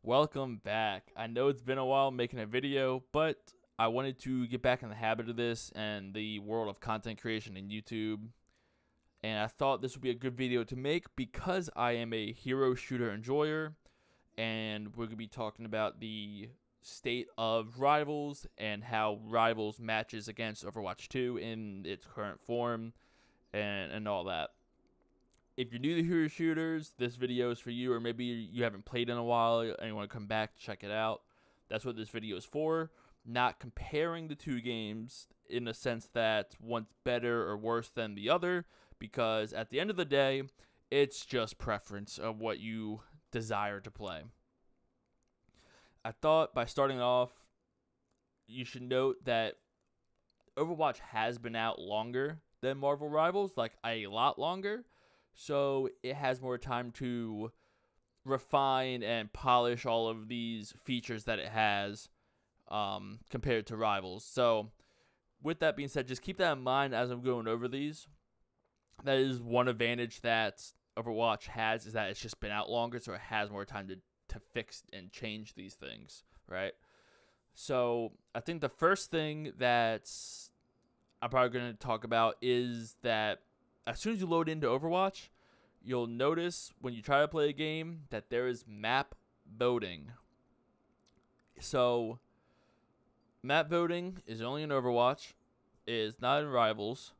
Welcome back. I know it's been a while making a video, but I wanted to get back in the habit of this and the world of content creation in YouTube. And I thought this would be a good video to make because I am a hero shooter enjoyer, and we're going to be talking about the state of Rivals and how Rivals matches against Overwatch 2 in its current form and all that. If you're new to hero shooters, this video is for you, or maybe you haven't played in a while and you want to come back to check it out. That's what this video is for. Not comparing the two games in the sense that one's better or worse than the other, because at the end of the day, it's just preference of what you desire to play. I thought by starting off, you should note that Overwatch has been out longer than Marvel Rivals, like a lot longer. So it has more time to refine and polish all of these features that it has compared to Rivals. So with that being said, just keep that in mind as I'm going over these. That is one advantage that Overwatch has, is that it's just been out longer, so it has more time to fix and change these things, right? So I think the first thing that I'm probably going to talk about is that as soon as you load into Overwatch, you'll notice when you try to play a game that there is map voting. So map voting is only in Overwatch, is not in Rivals.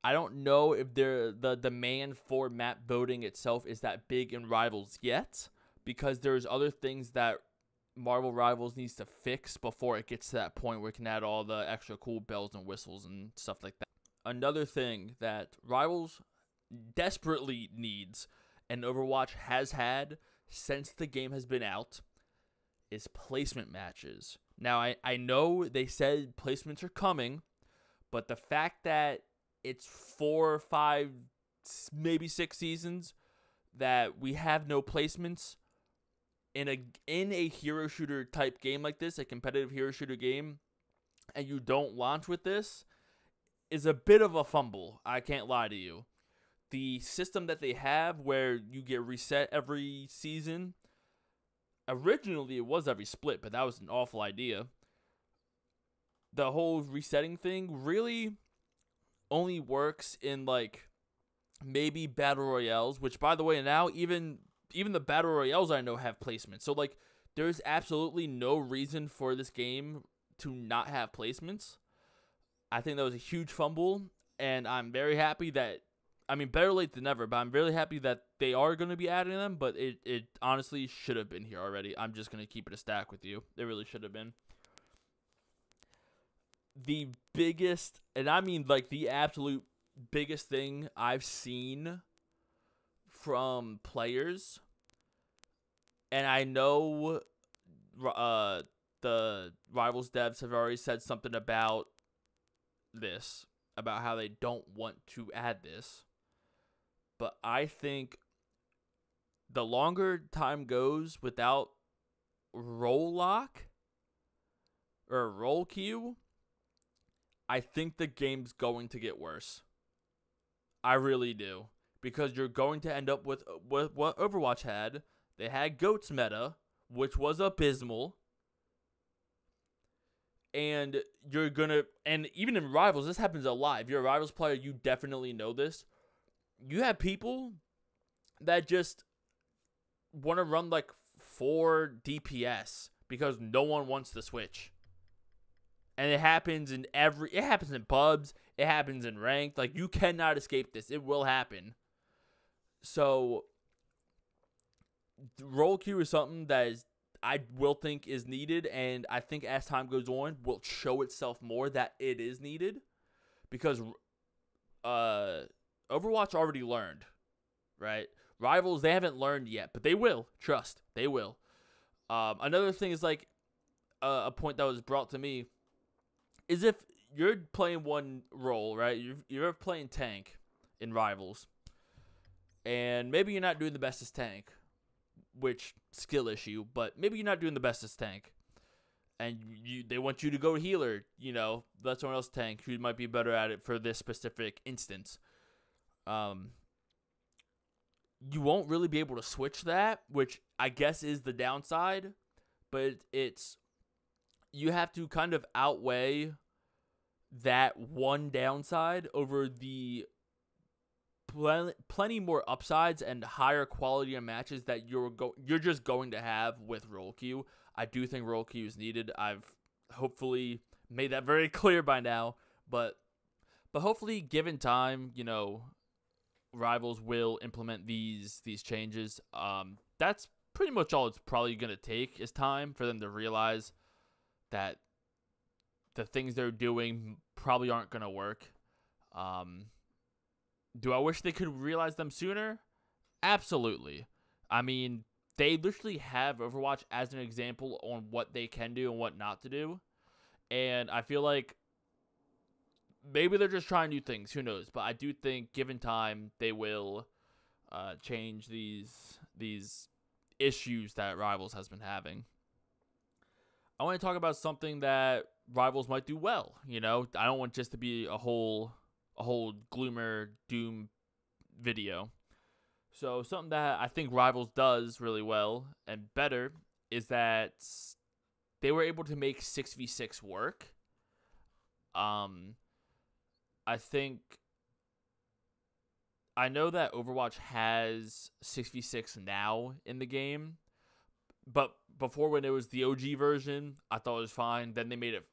I don't know if the demand for map voting itself is that big in Rivals yet, because there's other things that Marvel Rivals needs to fix before it gets to that point where it can add all the extra cool bells and whistles and stuff like that. Another thing that Rivals desperately needs and Overwatch has had since the game has been out is placement matches. Now, I know they said placements are coming, but the fact that it's 4, 5, maybe 6 seasons that we have no placements in a hero shooter type game like this, a competitive hero shooter game, and you don't launch with this, is a bit of a fumble. I can't lie to you. The system that they have where you get reset every season, originally it was every split, but that was an awful idea. The whole resetting thing really only works in like maybe battle royales, which by the way now even the battle royales I know have placements. So like there's absolutely no reason for this game to not have placements. I think that was a huge fumble, and I'm very happy that, I mean, better late than never, but I'm really happy that they are going to be adding them, but it honestly should have been here already. I'm just going to keep it a stack with you. It really should have been. The biggest, and I mean like the absolute biggest thing I've seen from players, and I know the Rivals devs have already said something about this, about how they don't want to add this, but I think the longer time goes without role lock or role queue, I think the game's going to get worse. I really do, because you're going to end up with what Overwatch had. They had GOATS meta, which was abysmal. And you're going to, and even in Rivals, this happens a lot. If you're a Rivals player, you definitely know this. You have people that just want to run like 4 DPS because no one wants to switch. And it happens in it happens in pubs, it happens in ranked. Like, you cannot escape this. It will happen. So, role queue is something that is, I will think is needed, and I think as time goes on will show itself more that it is needed, because Overwatch already learned, right? Rivals, they haven't learned yet, but they will. Trust, they will. Another thing is like a point that was brought to me is if you're playing one role, right? You're playing tank in Rivals, and maybe you're not doing the best as tank, which skill issue, but maybe you're not doing the best as tank, and they want you to go healer, you know, let someone else tank who might be better at it for this specific instance. you won't really be able to switch that, which I guess is the downside. But it's you have to kind of outweigh that one downside over the plenty more upsides and higher quality of matches that you're just going to have with roll queue. I do think roll queue is needed. I've hopefully made that very clear by now, but hopefully, given time, Rivals will implement these changes. That's pretty much all it's probably gonna take is time for them to realize that the things they're doing probably aren't gonna work. Do I wish they could realize them sooner? Absolutely. I mean, they literally have Overwatch as an example on what they can do and what not to do. And I feel like maybe they're just trying new things. Who knows? But I do think, given time, they will change these issues that Rivals has been having. I want to talk about something that Rivals might do well. I don't want just to be a whole gloomer doom video. So something that I think Rivals does really well and better is that they were able to make 6v6 work. I know that Overwatch has 6v6 now in the game, but before, when it was the OG version, I thought it was fine. Then they made it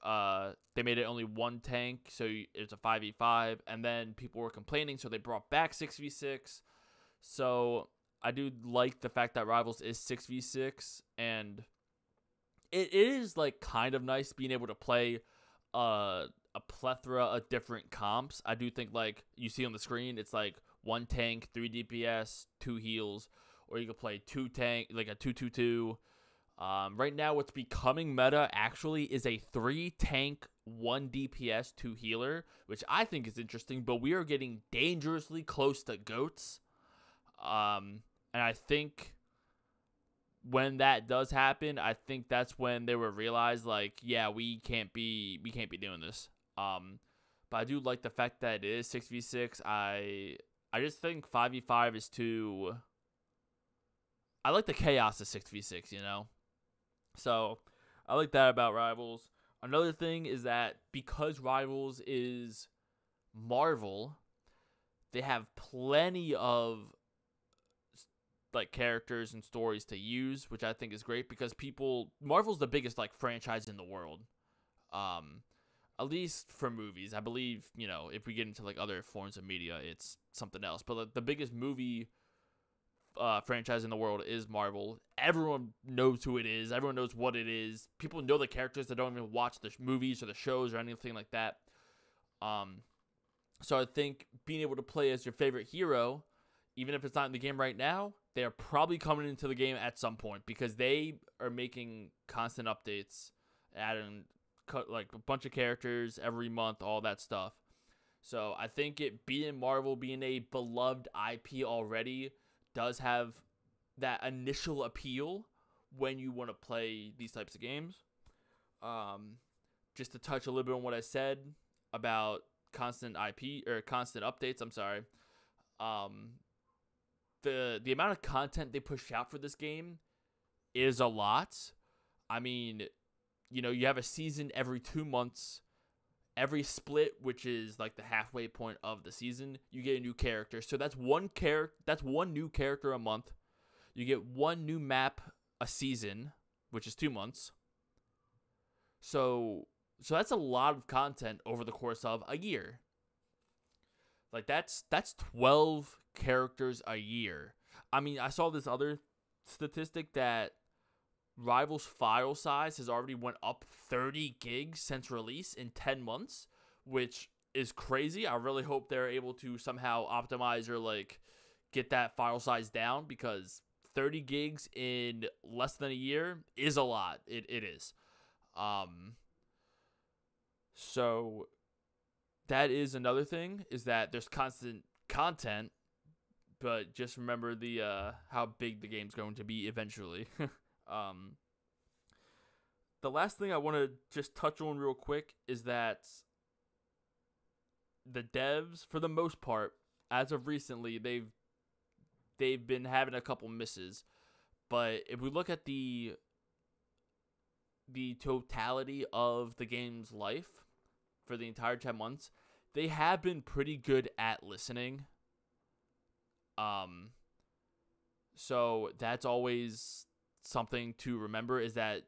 only one tank, so it's a 5v5, and then people were complaining, so they brought back 6v6. So I do like the fact that Rivals is 6v6, and it is like kind of nice being able to play a plethora of different comps. I do think, like you see on the screen, it's like one tank, 3 DPS, 2 heals, or you could play 2 tank, like a 2-2-2. Right now, what's becoming meta actually is a 3 tank, 1 DPS, 2 healer, which I think is interesting, but we are getting dangerously close to GOATs. And I think when that does happen, I think that's when they will realize, like, yeah, we can't be doing this. But I do like the fact that it is 6v6. I just think 5v5 is too. I like the chaos of 6v6, So I like that about Rivals. Another thing is that because Rivals is Marvel, they have plenty of like characters and stories to use, which I think is great because Marvel's the biggest like franchise in the world. At least for movies. I believe, if we get into like other forms of media, it's something else. But like, the biggest movie franchise in the world is Marvel. Everyone knows who it is. Everyone knows what it is. People know the characters that don't even watch the movies or the shows or anything like that. So I think being able to play as your favorite hero, even if it's not in the game right now, they are probably coming into the game at some point because they are making constant updates, adding like a bunch of characters every month, all that stuff. So I think being Marvel, being a beloved IP already, does have that initial appeal when you want to play these types of games. Just to touch a little bit on what I said about constant IP or constant updates. I'm sorry. The amount of content they push out for this game is a lot. I mean, you have a season every 2 months. Every split, which is like the halfway point of the season, you get a new character. So that's one new character a month. You get one new map a season, which is 2 months. So that's a lot of content over the course of a year. Like that's 12 characters a year. I mean, I saw this other statistic that Rivals file size has already went up 30 gigs since release in 10 months, which is crazy. I really hope they're able to somehow optimize or like get that file size down because 30 gigs in less than a year is a lot. It is. So that is another thing, is that there's constant content, but just remember the how big the game's going to be eventually. The last thing I want to just touch on real quick is that the devs, for the most part, as of recently, they've they've been having a couple misses. But if we look at the totality of the game's life for the entire 10 months, they have been pretty good at listening. So that's always something to remember, is that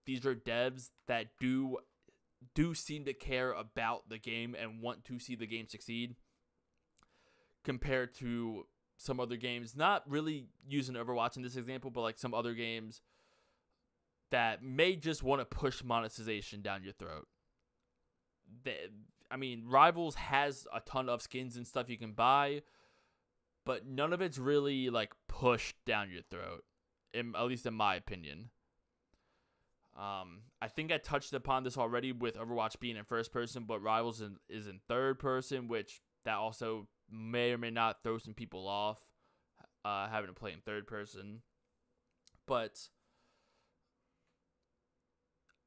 these are devs that do seem to care about the game and want to see the game succeed, compared to some other games, not really using Overwatch in this example, but like some other games that may just want to push monetization down your throat. Rivals has a ton of skins and stuff you can buy, but none of it's really like pushed down your throat, at least in my opinion. I think I touched upon this already with Overwatch being in first person, but Rivals is in third person, which that also may or may not throw some people off, having to play in third person. But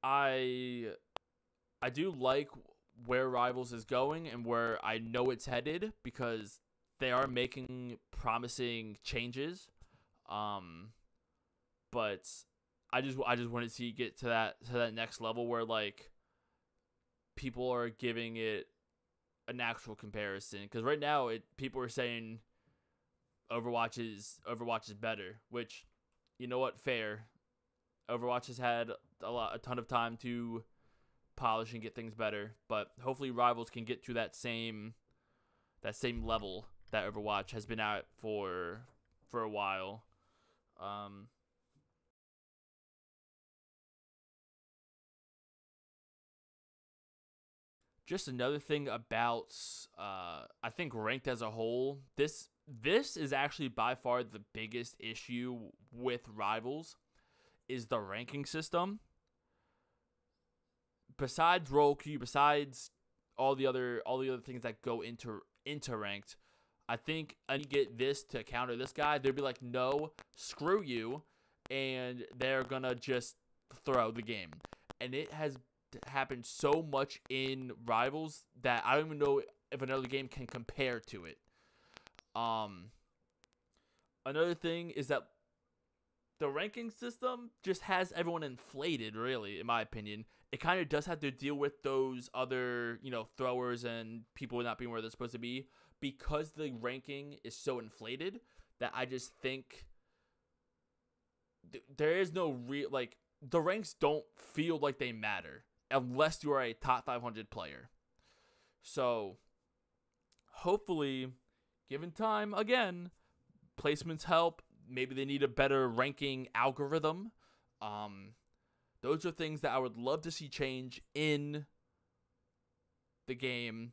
I do like where Rivals is going and where I know it's headed, because they are making promising changes. But I just want to see it get to that next level where like people are giving it an actual comparison. Because right now people are saying Overwatch is better, which, you know what, fair. Overwatch has had a ton of time to polish and get things better, but hopefully Rivals can get to that same level that Overwatch has been at for a while. Just another thing about I think ranked as a whole, this is actually by far the biggest issue with Rivals, is the ranking system. Besides roll queue, besides all the other things that go into ranked, I think I need to get this to counter this guy. They'd be like, no, screw you, and they're gonna just throw the game. And it has happened so much in Rivals that I don't even know if another game can compare to it. Another thing is that the ranking system just has everyone inflated, really, in my opinion. It kind of does have to deal with those other, throwers and people not being where they're supposed to be, because the ranking is so inflated that I just think there is no real, like, the ranks don't feel like they matter unless you are a top 500 player. So, hopefully, given time, again, placements help. Maybe they need a better ranking algorithm. Those are things that I would love to see change in the game.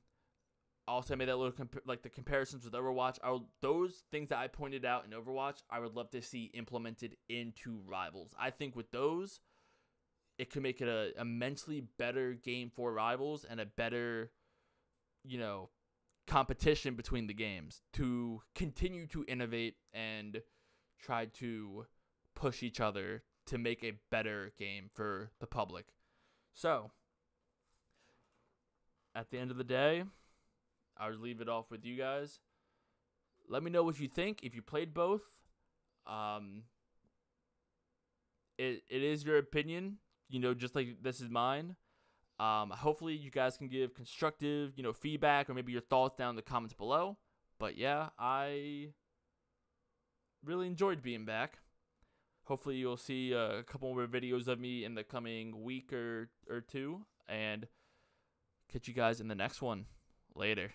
Also, I made that little the comparisons with Overwatch. Those things that I pointed out in Overwatch, I would love to see implemented into Rivals. I think with those, it could make it a immensely better game for Rivals and a better, competition between the games to continue to innovate and try to push each other to make a better game for the public. So, at the end of the day, I would leave it off with you guys. Let me know what you think if you played both. It is your opinion, just like this is mine. Hopefully you guys can give constructive, feedback or maybe your thoughts down in the comments below. But yeah, I really enjoyed being back. Hopefully you'll see a couple more videos of me in the coming week or two. And catch you guys in the next one. Later.